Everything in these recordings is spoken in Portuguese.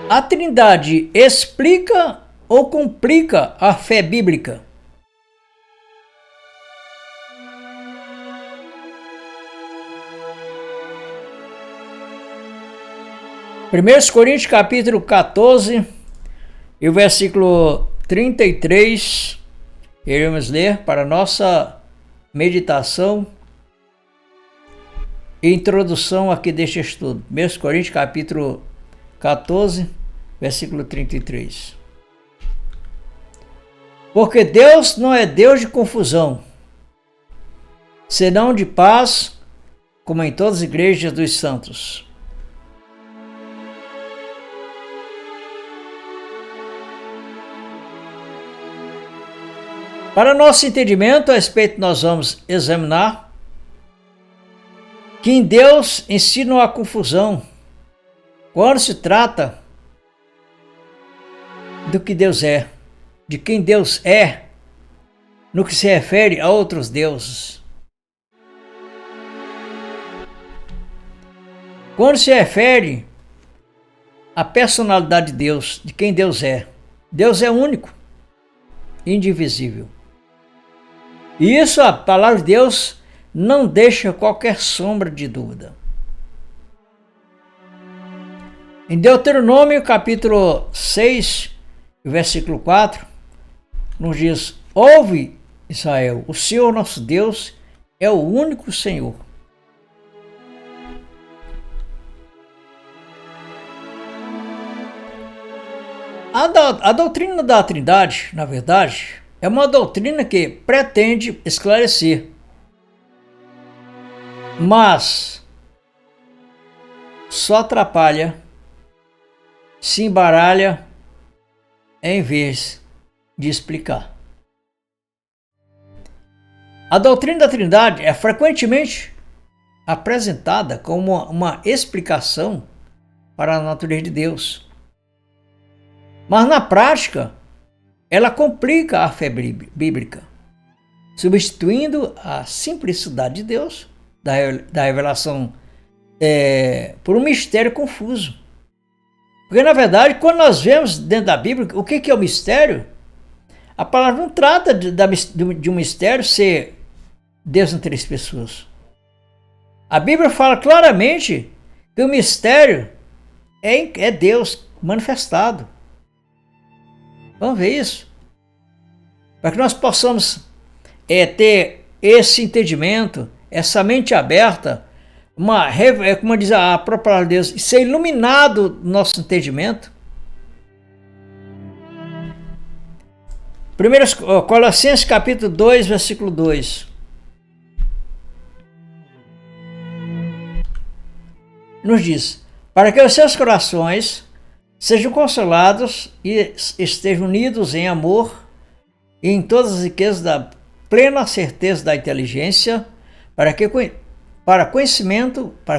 A Trindade explica ou complica a fé bíblica? Primeiros Coríntios capítulo 14 e o versículo 33, iremos ler para nossa meditação e introdução aqui deste estudo. 1 Coríntios capítulo 14, versículo 33. Porque Deus não é Deus de confusão, senão de paz, como em todas as igrejas dos santos. Para nosso entendimento a respeito, nós vamos examinar que em Deus ensina a confusão quando se trata do que Deus é, de quem Deus é, no que se refere a outros deuses. Quando se refere à personalidade de Deus, de quem Deus é único, indivisível. E isso a palavra de Deus não deixa qualquer sombra de dúvida. Em Deuteronômio capítulo 6, versículo 4, nos diz: ouve, Israel, o Senhor nosso Deus é o único Senhor. A doutrina da Trindade, na verdade, é uma doutrina que pretende esclarecer, mas só atrapalha, se embaralha, em vez de explicar. A doutrina da Trindade é frequentemente apresentada como uma explicação para a natureza de Deus, mas na prática ela complica a fé bíblica, substituindo a simplicidade de Deus, da revelação, por um mistério confuso. Porque, na verdade, quando nós vemos dentro da Bíblia o que é o mistério, a palavra não trata de um mistério ser Deus em três pessoas. A Bíblia fala claramente que o mistério é Deus manifestado. Vamos ver isso? Para que nós possamos ter esse entendimento, essa mente aberta, como diz a própria palavra de Deus, ser iluminado no nosso entendimento. 1 Colossenses capítulo 2, versículo 2. Nos diz: para que os seus corações sejam consolados e estejam unidos em amor e em todas as riquezas da plena certeza da inteligência, para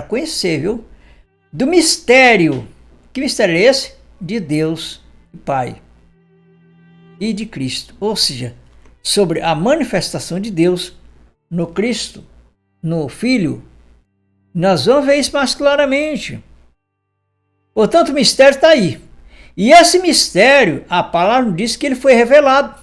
conhecer, viu, do mistério. Que mistério é esse? De Deus e Pai e de Cristo, ou seja, sobre a manifestação de Deus no Cristo, no Filho. Nós vamos ver isso mais claramente. Portanto, o mistério está aí. E esse mistério, a palavra diz que ele foi revelado.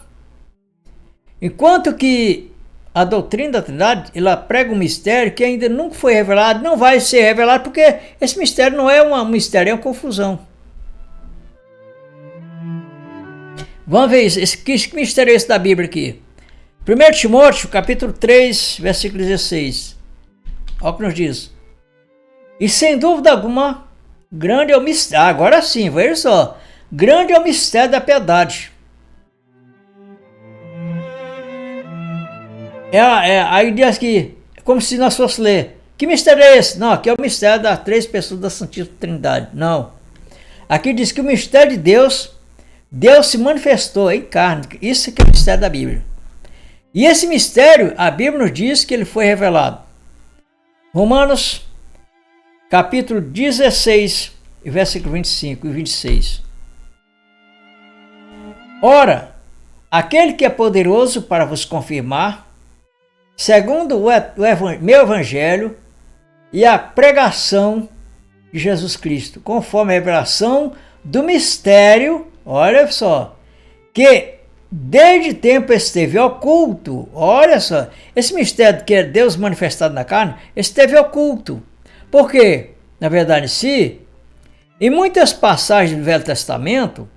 Enquanto que a doutrina da Trindade, ela prega um mistério que ainda nunca foi revelado, não vai ser revelado, porque esse mistério não é um mistério, é uma confusão. Vamos ver isso. Que mistério é esse da Bíblia aqui? 1 Timóteo, capítulo 3, versículo 16. Olha o que nos diz. E sem dúvida alguma, grande é o mistério. Agora sim, veja só. Grande é o mistério da piedade. Aí diz aqui, como se nós fosse ler. Que mistério é esse? Não, aqui é o mistério das três pessoas da Santíssima Trindade. Não. Aqui diz que o mistério de Deus se manifestou em carne. Isso que é o mistério da Bíblia. E esse mistério, a Bíblia nos diz que ele foi revelado. Romanos, capítulo 16, versículo 25 e 26. Ora, aquele que é poderoso para vos confirmar, segundo meu evangelho e a pregação de Jesus Cristo, conforme a revelação do mistério, olha só, que desde tempo esteve oculto. Olha só, esse mistério que é Deus manifestado na carne, esteve oculto. Por quê? Na verdade, em muitas passagens do Velho Testamento,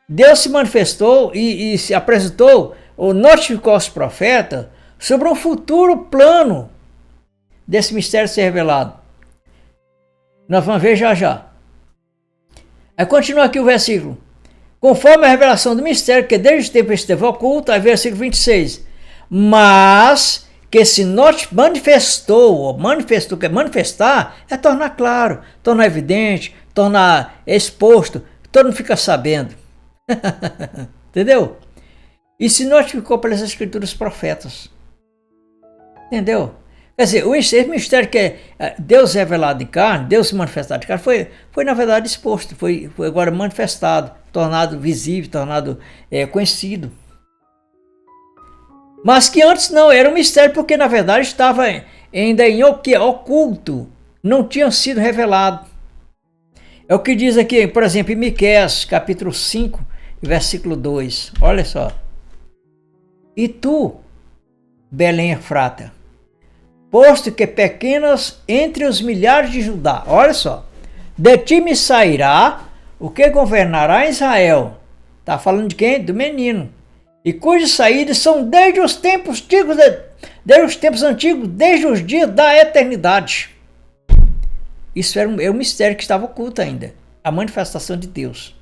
Deus se manifestou e se apresentou ou notificou aos profetas sobre um futuro plano desse mistério ser revelado. Nós vamos ver já já. Aí continua aqui o versículo. Conforme a revelação do mistério, que desde o tempo esteve oculto, aí versículo 26. Mas que se manifestou, que é manifestar, é tornar claro, tornar evidente, tornar exposto, todo mundo fica sabendo. Entendeu? E se notificou pelas escrituras profetas. Entendeu? Quer dizer, esse mistério que é Deus revelado em carne, Deus manifestado em carne, foi na verdade exposto, foi agora manifestado, tornado visível, tornado conhecido. Mas que antes não era um mistério, porque na verdade estava ainda em oculto, não tinha sido revelado. É o que diz aqui, por exemplo, em Miqueias, capítulo 5, versículo 2. Olha só. E tu, Belém Efrata, posto que pequenas entre os milhares de Judá, olha só, de ti me sairá o que governará Israel. Está falando de quem? Do menino. E cujas saídas são desde os tempos antigos, desde os dias da eternidade. Isso era um mistério que estava oculto ainda, a manifestação de Deus.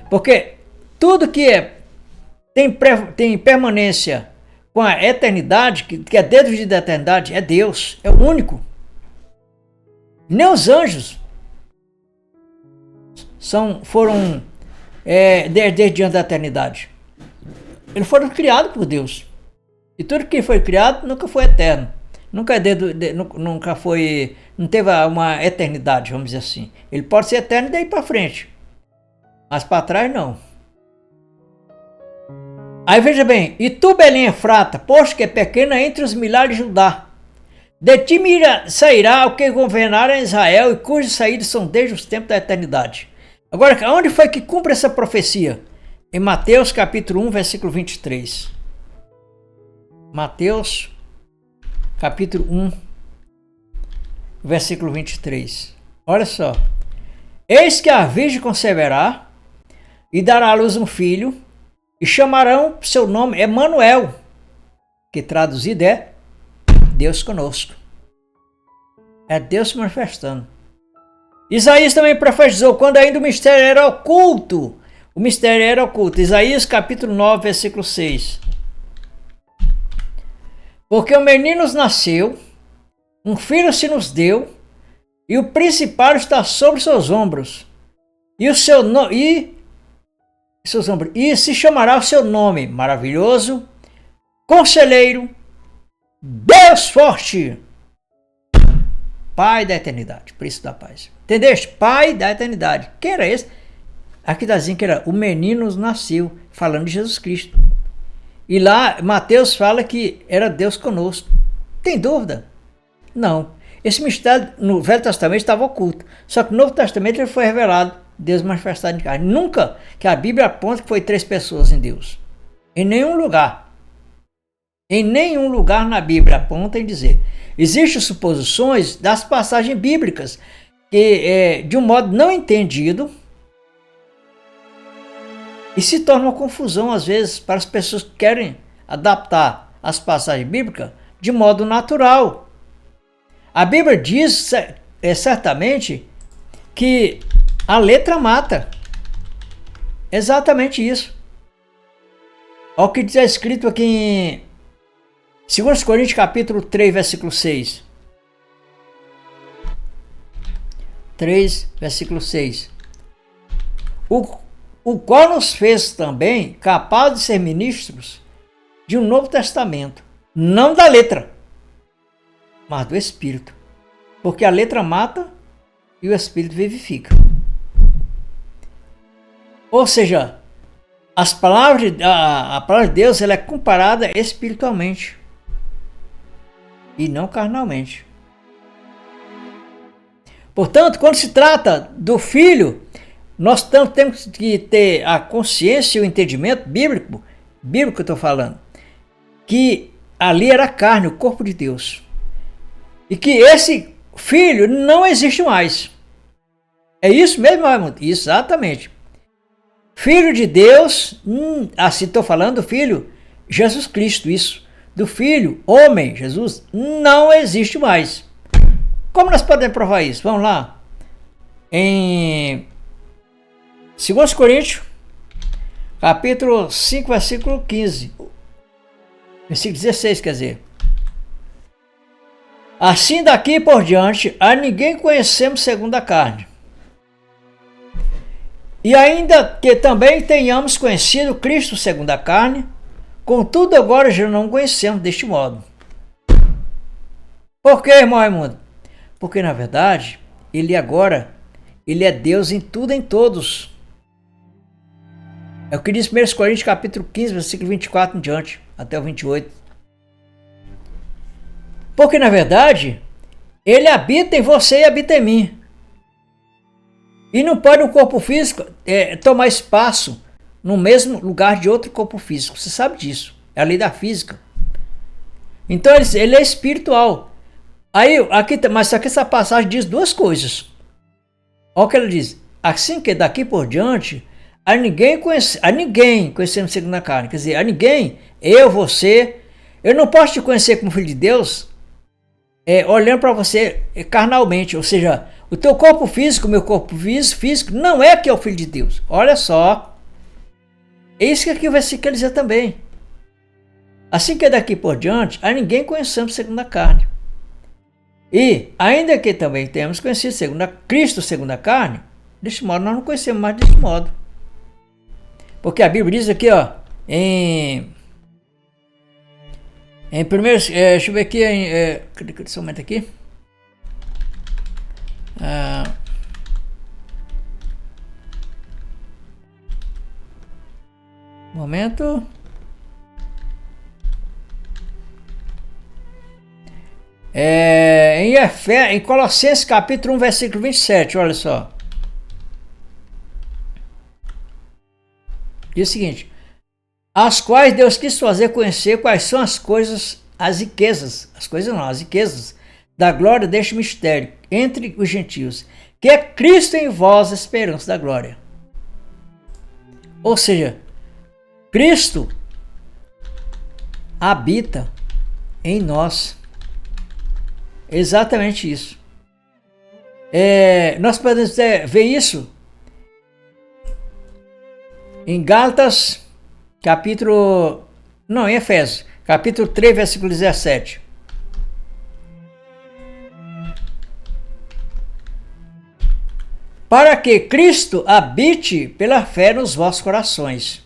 Porque tudo que tem permanência com a eternidade, que é desde o dia da eternidade, é Deus, é o único. Nem os anjos foram desde diante da eternidade. Eles foram criados por Deus. E tudo que foi criado nunca foi eterno. Nunca foi. Não teve uma eternidade, vamos dizer assim. Ele pode ser eterno daí para frente. Mas para trás não. Aí veja bem, e tu, Belém Efrata, posto que é pequena entre os milhares de Judá, de ti sairá o que governará Israel, e cujas saídas são desde os tempos da eternidade. Agora, onde foi que cumpre essa profecia? Em Mateus capítulo 1, versículo 23. Mateus capítulo 1, versículo 23. Olha só. Eis que a virgem conceberá e dará à luz um filho, e chamarão seu nome Emanuel, que traduzido é Deus conosco. É Deus se manifestando. Isaías também profetizou quando ainda o mistério era oculto. O mistério era oculto. Isaías capítulo 9, versículo 6. Porque o menino nos nasceu, um filho se nos deu, e o principado está sobre seus ombros. E se chamará o seu nome maravilhoso, Conselheiro, Deus forte, Pai da eternidade, Príncipe da paz. Entendeste? Pai da eternidade. Quem era esse? Aqui está dizendo que era o menino nos nasceu, falando de Jesus Cristo. E lá Mateus fala que era Deus conosco. Tem dúvida? Não. Esse mistério no Velho Testamento estava oculto. Só que no Novo Testamento ele foi revelado, Deus manifestado em carne. Nunca que a Bíblia aponta que foi 3 pessoas em Deus. Em nenhum lugar. Em nenhum lugar na Bíblia aponta em dizer. Existem suposições das passagens bíblicas que, de um modo não entendido, e se torna uma confusão às vezes para as pessoas que querem adaptar as passagens bíblicas de modo natural. A Bíblia diz certamente que a letra mata. Exatamente isso. Olha o que diz escrito aqui em 2 Coríntios capítulo 3, versículo 6. 3, versículo 6. O qual nos fez também capazes de ser ministros de um novo testamento, não da letra, mas do Espírito. Porque a letra mata e o Espírito vivifica. Ou seja, a palavra de Deus ela é comparada espiritualmente e não carnalmente. Portanto, quando se trata do Filho, nós temos que ter a consciência e o entendimento bíblico eu estou falando, que ali era a carne, o corpo de Deus. E que esse Filho não existe mais. É isso mesmo, irmão? Exatamente. Filho de Deus, assim estou falando do Filho, Jesus Cristo, isso. Do Filho, homem, Jesus, não existe mais. Como nós podemos provar isso? Vamos lá. Em 2 Coríntios, capítulo 5, versículo 15. Versículo 16, quer dizer. Assim daqui por diante, a ninguém conhecemos segundo a carne. E ainda que também tenhamos conhecido Cristo segundo a carne, contudo agora já não conhecemos deste modo. Por que, irmão Raimundo? Porque na verdade, ele é Deus em tudo e em todos. É o que diz 1 Coríntios capítulo 15, versículo 24 em diante, até o 28. Porque na verdade, ele habita em você e habita em mim. E não pode um corpo físico tomar espaço no mesmo lugar de outro corpo físico. Você sabe disso. É a lei da física. Então ele é espiritual. Mas aqui essa passagem diz duas coisas. Olha o que ela diz. Assim que daqui por diante, a ninguém conhecemos segundo a carne. Quer dizer, a ninguém, você, eu não posso te conhecer como filho de Deus olhando para você carnalmente. Ou seja, o teu corpo físico, o meu corpo físico, não é que é o filho de Deus. Olha só. É isso que aqui o versículo quer dizer também. Assim que daqui por diante, a ninguém conhecemos segundo a carne. E, ainda que também tenhamos conhecido Cristo segundo a carne, deste modo nós não conhecemos mais deste modo. Porque a Bíblia diz aqui, ó, em primeiro, deixa eu ver aqui, cadê esse momento aqui? Momento. Em Colossenses capítulo 1, versículo 27, olha só. Diz o seguinte: as quais Deus quis fazer conhecer quais são as riquezas da glória deste mistério entre os gentios, que é Cristo em vós, a esperança da glória. Ou seja, Cristo habita em nós. Exatamente isso. Nós podemos ver isso em Gálatas, em Efésios, capítulo 3, versículo 17. Para que Cristo habite pela fé nos vossos corações,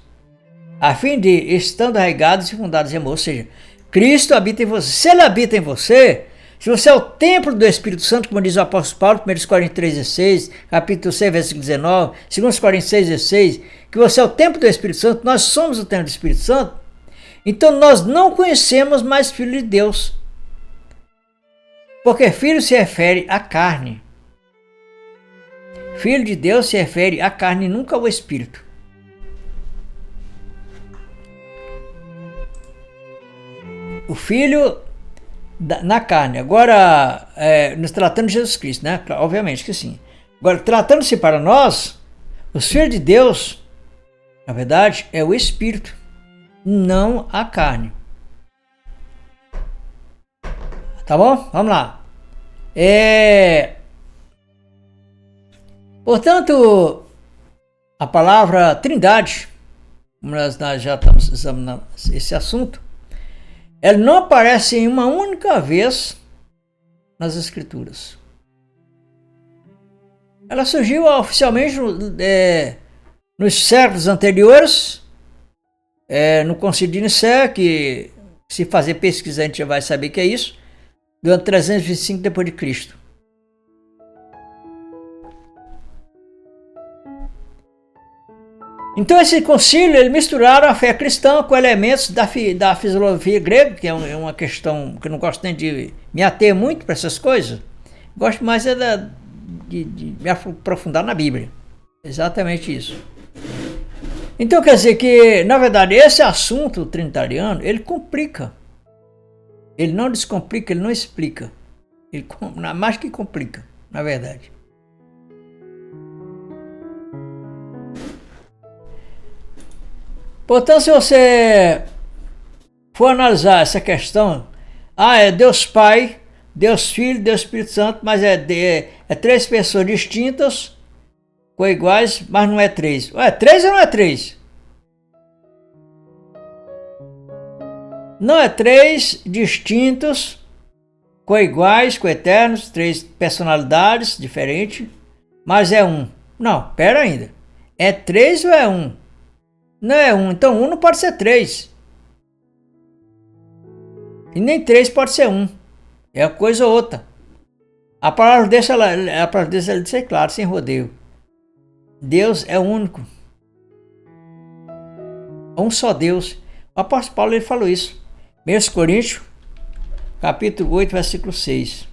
a fim de, estando arraigados e fundados em amor, ou seja, Cristo habita em você. Se ele habita em você, se você é o templo do Espírito Santo, como diz o apóstolo Paulo, 1 Coríntios 3,16, capítulo 6, versículo 19, 2 Coríntios 6,16, que você é o templo do Espírito Santo, nós somos o templo do Espírito Santo, então nós não conhecemos mais filho de Deus. Porque filho se refere à carne. Filho de Deus se refere à carne e nunca ao Espírito. O filho na carne. Agora, nos tratando de Jesus Cristo, né? Obviamente que sim. Agora, tratando-se para nós, os filhos de Deus, na verdade, é o Espírito, não a carne. Tá bom? Vamos lá. Portanto, a palavra Trindade, como nós já estamos examinando esse assunto, ela não aparece em uma única vez nas Escrituras. Ela surgiu oficialmente nos séculos anteriores, no Concílio de Nicéia, que se fazer pesquisa a gente já vai saber que é isso, do ano 325 depois de Cristo. Então esse concílio, eles misturaram a fé cristã com elementos da filosofia grega, que é uma questão que eu não gosto nem de me ater muito para essas coisas. Gosto mais de me aprofundar na Bíblia. Exatamente isso. Então quer dizer que, na verdade, esse assunto trinitariano, ele complica. Ele não descomplica, ele não explica. Ele mais que complica, na verdade. Portanto, se você for analisar essa questão, é Deus Pai, Deus Filho, Deus Espírito Santo, mas é três pessoas distintas, coiguais, mas não é três. É três ou não é três? Não é três distintos, coiguais, coeternos, três personalidades diferentes, mas é um. Não, pera ainda. É três ou é um? Não é um, então um não pode ser três. E nem três pode ser um. É uma coisa ou outra. A palavra deixa ela de ser clara, sem rodeio. Deus é único. Um só Deus. O apóstolo Paulo ele falou isso. 1 Coríntios, capítulo 8, versículo 6.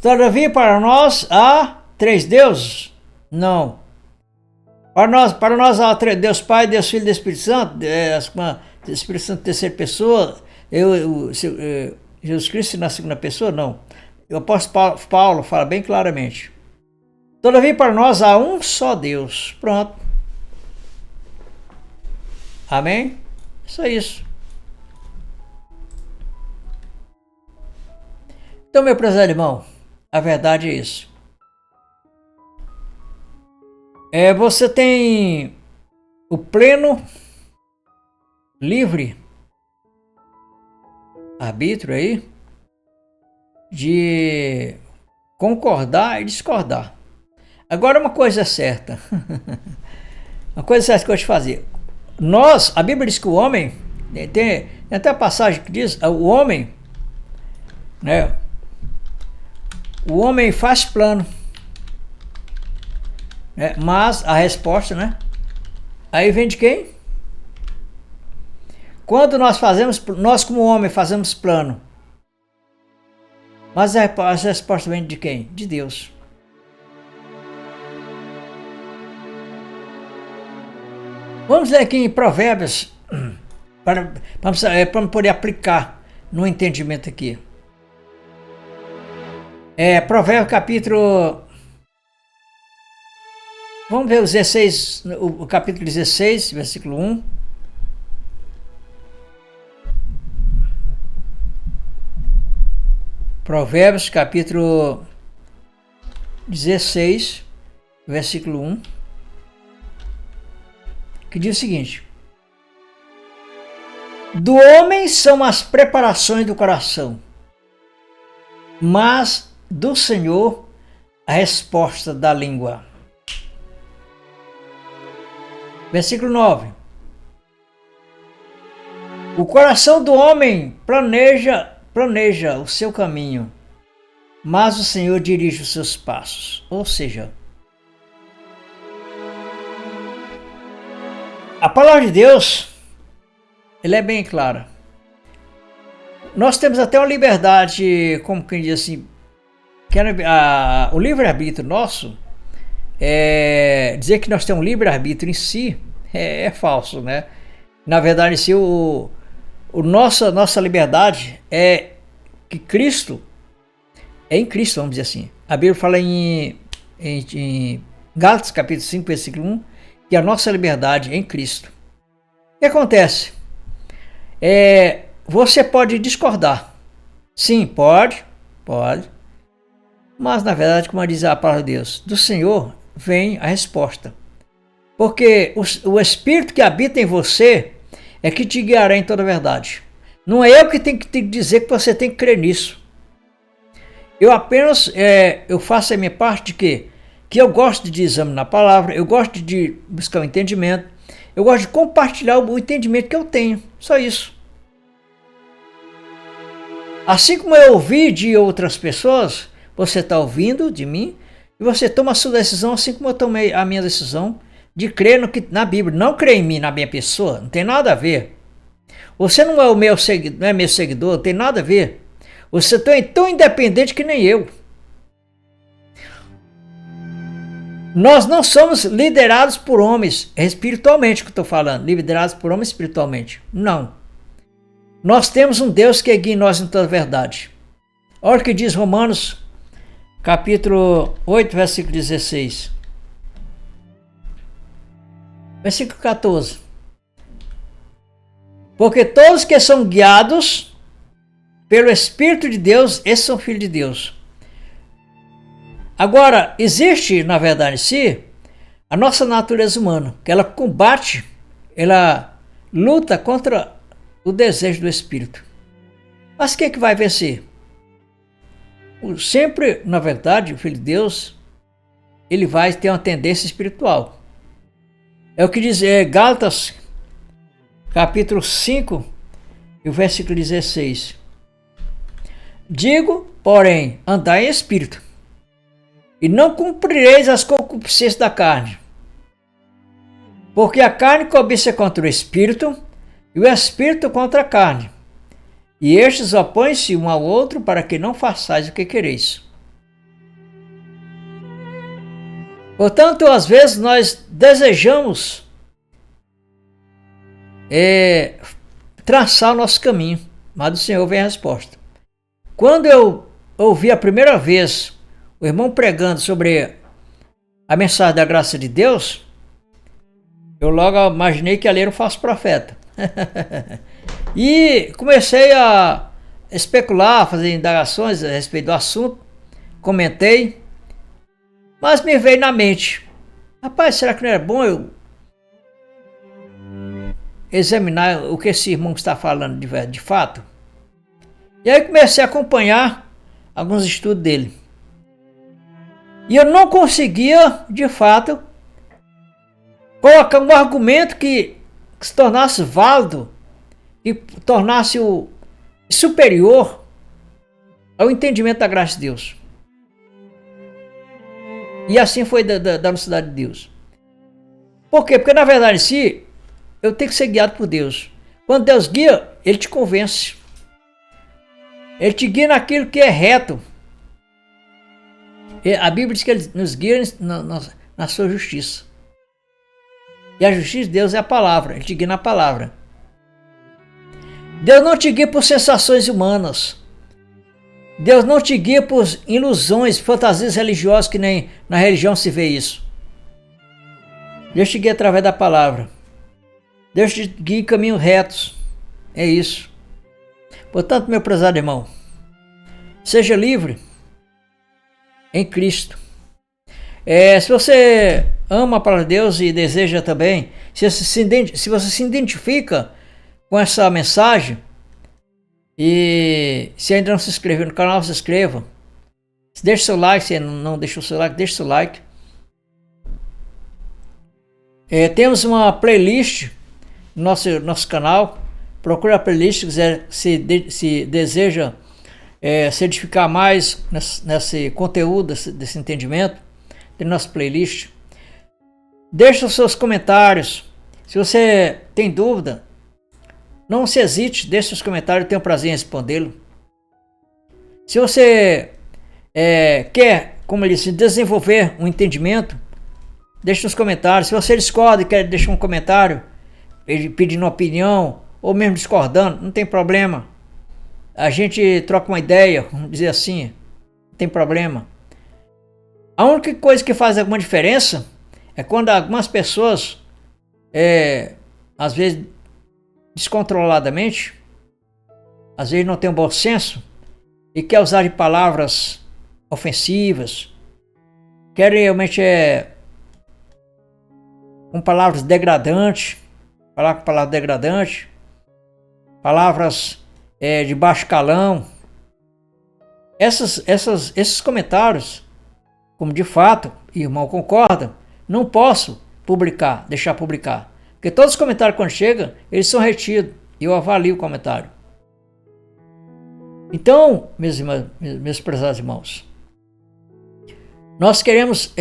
Todavia para nós há três deuses? Não. Para nós há Deus Pai, Deus Filho e Deus Espírito Santo. Espírito Santo terceira pessoa. Jesus Cristo na segunda pessoa? Não. O apóstolo Paulo fala bem claramente. Todavia para nós há um só Deus. Pronto. Amém? Só isso. Então, meu prezado irmão, a verdade é isso. Você tem o pleno livre arbítrio aí de concordar e discordar. Agora uma coisa é certa. Uma coisa certa que eu vou te fazer. A Bíblia diz que o homem, tem até a passagem que diz, o homem, né? O homem faz plano. Mas a resposta, né? Aí vem de quem? Quando nós como homem fazemos plano. Mas a resposta vem de quem? De Deus. Vamos ler aqui em Provérbios, para poder aplicar no entendimento aqui. Provérbios capítulo... Vamos ver o capítulo 16, versículo 1. Provérbios capítulo 16, versículo 1. Que diz o seguinte: do homem são as preparações do coração, mas do Senhor a resposta da língua. Versículo 9. O coração do homem planeja o seu caminho, mas o Senhor dirige os seus passos. Ou seja, a palavra de Deus, ela é bem clara. Nós temos até uma liberdade, como quem diz assim, o livre-arbítrio nosso, dizer que nós temos um livre-arbítrio em si, é falso, né? Na verdade, se nossa liberdade é que Cristo, é em Cristo, vamos dizer assim. A Bíblia fala em Gálatas capítulo 5, versículo 1, que a nossa liberdade é em Cristo. O que acontece? Você pode discordar. Sim, pode. Mas, na verdade, como diz a palavra de Deus, do Senhor vem a resposta. Porque o Espírito que habita em você é que te guiará em toda a verdade. Não é eu que tenho que te dizer que você tem que crer nisso. Eu apenas eu faço a minha parte de quê? Que eu gosto de examinar a palavra, eu gosto de buscar o entendimento, eu gosto de compartilhar o entendimento que eu tenho. Só isso. Assim como eu ouvi de outras pessoas, você está ouvindo de mim e você toma a sua decisão, assim como eu tomei a minha decisão de crer na Bíblia. Não crer em mim, na minha pessoa, não tem nada a ver. Você não é meu seguidor, não tem nada a ver. Você é tão independente que nem eu. Nós não somos liderados por homens, é espiritualmente que eu estou falando, liderados por homens espiritualmente. Não. Nós temos um Deus que guia nós em toda a verdade. Olha o que diz Romanos, capítulo 8, versículo 16. Versículo 14. Porque todos que são guiados pelo Espírito de Deus, esses são filhos de Deus. Agora, existe, na verdade, em si, a nossa natureza humana, que ela combate, ela luta contra o desejo do Espírito. Mas quem é que vai vencer? Sempre, na verdade, o Filho de Deus, ele vai ter uma tendência espiritual. É o que diz Gálatas, capítulo 5, e o versículo 16. Digo, porém, andai em espírito, e não cumprireis as concupiscências da carne. Porque a carne cobiça contra o espírito, e o espírito contra a carne. E estes opõem-se um ao outro para que não façais o que quereis. Portanto, às vezes nós desejamos traçar o nosso caminho, mas do Senhor vem a resposta. Quando eu ouvi a primeira vez o irmão pregando sobre a mensagem da graça de Deus, eu logo imaginei que ali era um falso profeta. E comecei a especular, fazer indagações a respeito do assunto, comentei, mas me veio na mente, rapaz, será que não era bom eu examinar o que esse irmão está falando de fato? E aí comecei a acompanhar alguns estudos dele. E eu não conseguia, de fato, colocar um argumento que se tornasse válido e tornasse o superior ao entendimento da graça de Deus. E assim foi da unicidade de Deus. Por quê? Porque na verdade, se eu tenho que ser guiado por Deus. Quando Deus guia, Ele te convence. Ele te guia naquilo que é reto. A Bíblia diz que Ele nos guia na sua justiça. E a justiça de Deus é a palavra. Ele te guia na palavra. Deus não te guia por sensações humanas. Deus não te guia por ilusões, fantasias religiosas, que nem na religião se vê isso. Deus te guia através da palavra. Deus te guia em caminhos retos. É isso. Portanto, meu prezado irmão, seja livre em Cristo. Se você ama a palavra de Deus e deseja também, se você se identifica com essa mensagem, e se ainda não se inscreveu no canal, se inscreva. Deixe seu like, se não deixou seu like, deixe seu like. Temos uma playlist no nosso canal. Procure a playlist se deseja se edificar mais nesse conteúdo, desse entendimento. Tem nossa playlist. Deixe os seus comentários. Se você tem dúvida, não se hesite, deixe seus comentários, eu tenho prazer em respondê-lo. Se você quer, como ele disse, desenvolver um entendimento, deixe nos comentários. Se você discorda e quer deixar um comentário pedindo uma opinião, ou mesmo discordando, não tem problema. A gente troca uma ideia, vamos dizer assim, não tem problema. A única coisa que faz alguma diferença é quando algumas pessoas, às vezes descontroladamente, às vezes não tem um bom senso e quer usar de palavras ofensivas, quer realmente com palavras degradantes, falar com palavras degradantes, palavras de baixo calão. Esses comentários, como de fato o irmão concorda, não posso deixar publicar. Porque todos os comentários quando chegam, eles são retidos. E eu avalio o comentário. Então, meus prezados irmãos, nós queremos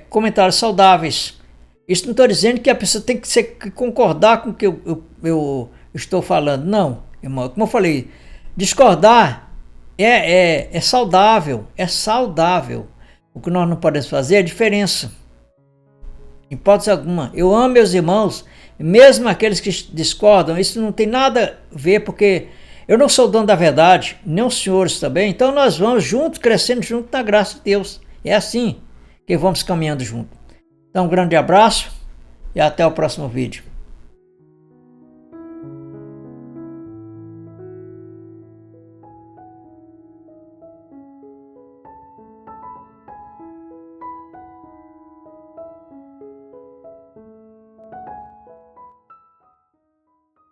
comentários saudáveis. Isso não estou dizendo que a pessoa tem que concordar com o que eu estou falando. Não, irmão. Como eu falei, discordar é saudável. É saudável. O que nós não podemos fazer é a diferença. Em hipótese alguma. Eu amo meus irmãos, mesmo aqueles que discordam. Isso não tem nada a ver, porque eu não sou dono da verdade, nem os senhores também. Então nós vamos juntos, crescendo junto na graça de Deus. É assim que vamos caminhando junto. Então um grande abraço e até o próximo vídeo.